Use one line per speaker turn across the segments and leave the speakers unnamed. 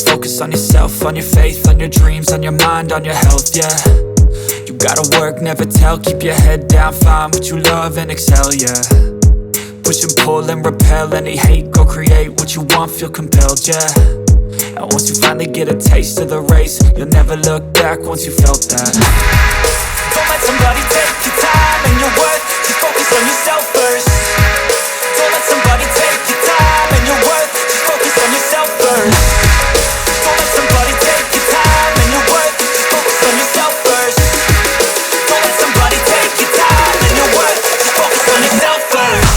Focus on yourself, on your faith, on your dreams, on your mind, on your health, yeah. You gotta work, never tell, keep your head down, find what you love and excel, yeah. Push and pull and repel any hate, go create what you want, feel compelled, yeah. And once you finally get a taste of the race, you'll never look back once you felt that. Don't let somebody take your time and your worth, just focus on yourself first. Don't let somebody take your time and your worth, just focus on yourself first. Don't let somebody take your time and your worth, just focus on yourself first. Don't let somebody take your time and your worth, just focus on yourself first.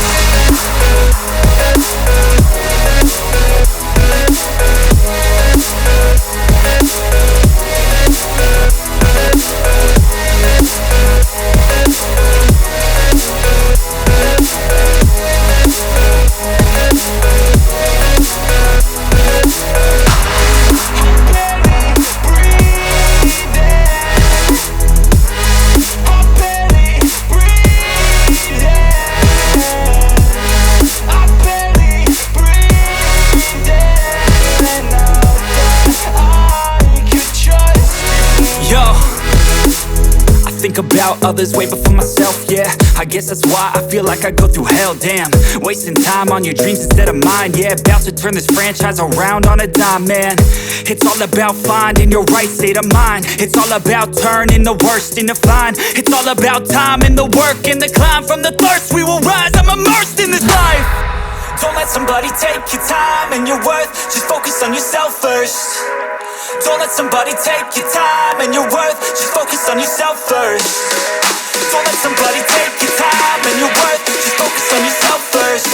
About others way before myself, yeah. I guess that's why I feel like I go through hell, damn. Wasting time on your dreams instead of mine, yeah. About to turn this franchise around on a dime, man. It's all about finding your right state of mind. It's all about turning the worst into fine. It's all about time and the work and the climb. From the thirst we will rise, I'm immersed in this life. Don't let somebody take your time and your worth, just focus on yourself first. Don't let somebody take your time and your worth, just focus on yourself first. Don't let somebody take your time and your worth, just focus on yourself first.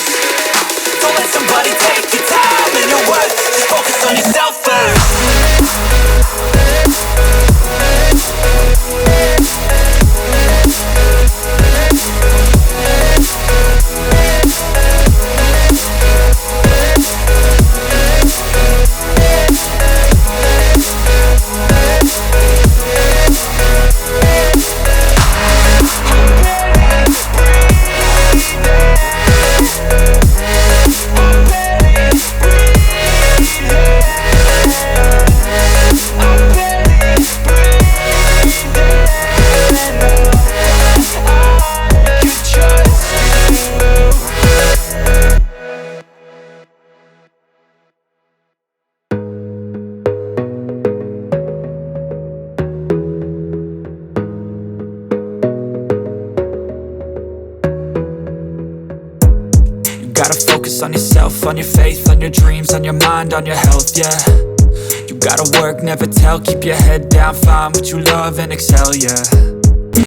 Don't let somebody take your time and your worth, just focus on yourself first. Focus on yourself, on your faith, on your dreams, on your mind, on your health, yeah. You gotta work, never tell, keep your head down, find what you love and excel, yeah.